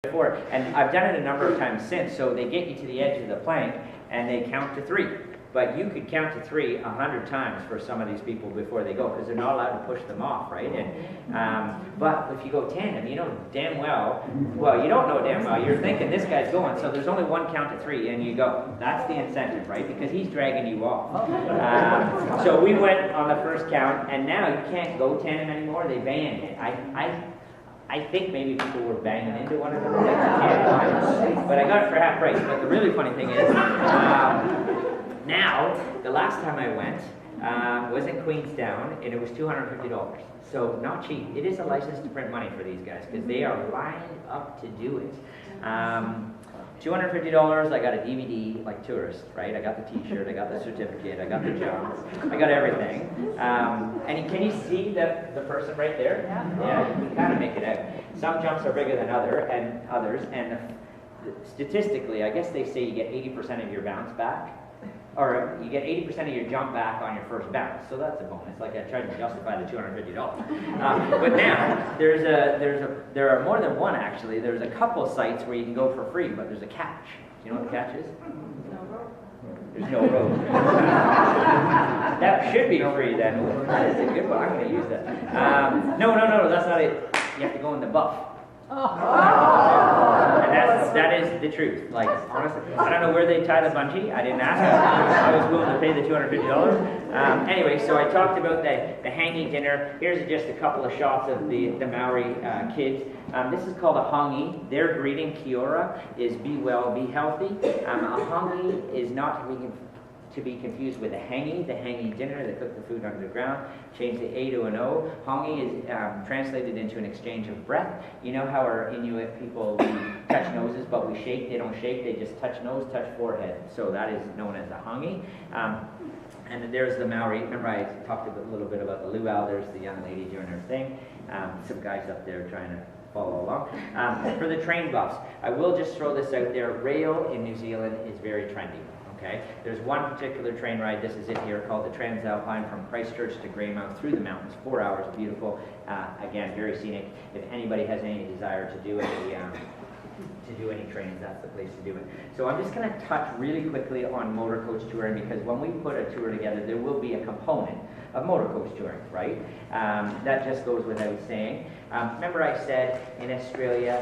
before, and I've done it a number of times since. So they get you to the edge of the plank and they count to 3, but you could count to 3 100 times for some of these people before they go, because they're not allowed to push them off, right? And but if you go tandem, you know damn well, you don't know damn well, you're thinking this guy's going, so there's only one count to 3 and you go. That's the incentive, right? Because he's dragging you off. So we went on the first count, and now you can't go tandem anymore. They banned it. I think maybe people were banging into one another, but I got it for half price. But the really funny thing is, now, the last time I went was in Queenstown, and it was $250. So not cheap. It is a license to print money for these guys, because they are lined up to do it. $250, I got a DVD, like tourists, right? I got the t-shirt, I got the certificate, I got the jump, I got everything. And can you see the person right there? Yeah, you can kind of make it out. Some jumps are bigger than others, and statistically, I guess they say you get 80% of your bounce back, or you get 80% of your jump back on your first bounce, so that's a bonus. Like I tried to justify the $250. But now there are more than one actually. There's a couple sites where you can go for free, but there's a catch. Do you know what the catch is? There's no road. That should be free then. That is a good one. I'm going to use that. No, that's not it. You have to go in the buff. And that is the truth. Like, honestly, I don't know where they tie the bungee. I didn't ask. I was willing to pay the $250. Anyway, so I talked about the hanging dinner. Here's just a couple of shots of the Maori kids. This is called a hangi. Their greeting, kia ora, is be well, be healthy. A hangi is not to be confused with a hangi. The hangi dinner, they cook the food underground. Change the A to an O. Hangi is translated into an exchange of breath. You know how our Inuit people touch noses, but we shake. They don't shake. They just touch nose, touch forehead. So that is known as a hangi. And there's the Maori. Remember I talked a little bit about the luau. There's the young lady doing her thing. Some guys up there trying to follow along. For the train buffs, I will just throw this out there. Rail in New Zealand is very trendy. Okay, there's one particular train ride, this is it here, called the Transalpine from Christchurch to Greymouth through the mountains, 4 hours, beautiful, again, very scenic. If anybody has any desire to do any trains, that's the place to do it. So I'm just going to touch really quickly on motor coach touring, because when we put a tour together, there will be a component of motor coach touring, right? That just goes without saying. Remember I said in Australia,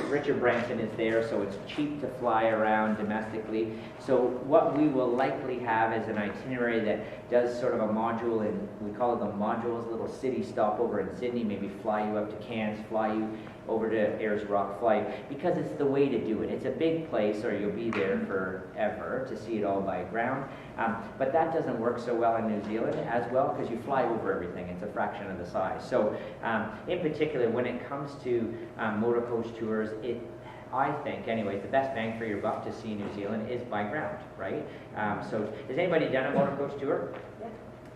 Richard Branson is there, so it's cheap to fly around domestically. So what we will likely have is an itinerary that does sort of a module, and we call it the modules, little city stopover in Sydney, maybe fly you up to Cairns, fly you over to Ayers Rock, because it's the way to do it. It's a big place, or you'll be there forever to see it all by ground. But that doesn't work so well in New Zealand as well, because you fly over everything. It's a fraction of the size. So in particular, when it comes to motor coach tours, I think, anyway, the best bang for your buck to see New Zealand is by ground, right? So has anybody done a motor coach tour?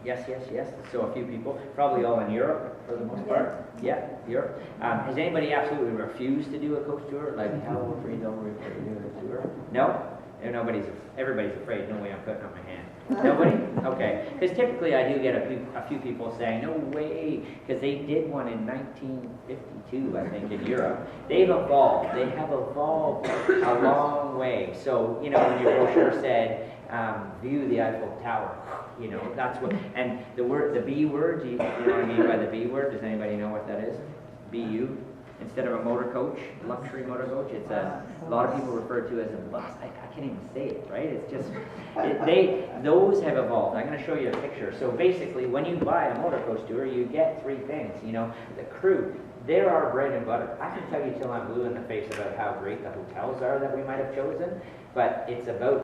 Yes. So a few people, probably all in Europe for the most part. Yeah, Europe. Has anybody absolutely refused to do a coach tour? Like, hell, free, don't do a tour? No? Everybody's afraid. No way I'm putting up my hand. Nobody? Okay. Because typically I do get a few people saying, no way, because they did one in 1952, I think, in Europe. They've evolved. They have evolved a long way. So, you know, when your brochure said, view the Eiffel Tower, you know, that's what, and the B word, you know what I mean by the B word? Does anybody know what that is? BU? Instead of a motor coach, luxury motor coach, it's a lot of people refer to as a bus. I can't even say it, right? It's just, those have evolved. I'm going to show you a picture. So basically, when you buy a motor coach tour, you get 3 things. You know, the crew, they're our bread and butter. I can tell you till I'm blue in the face about how great the hotels are that we might have chosen, but it's about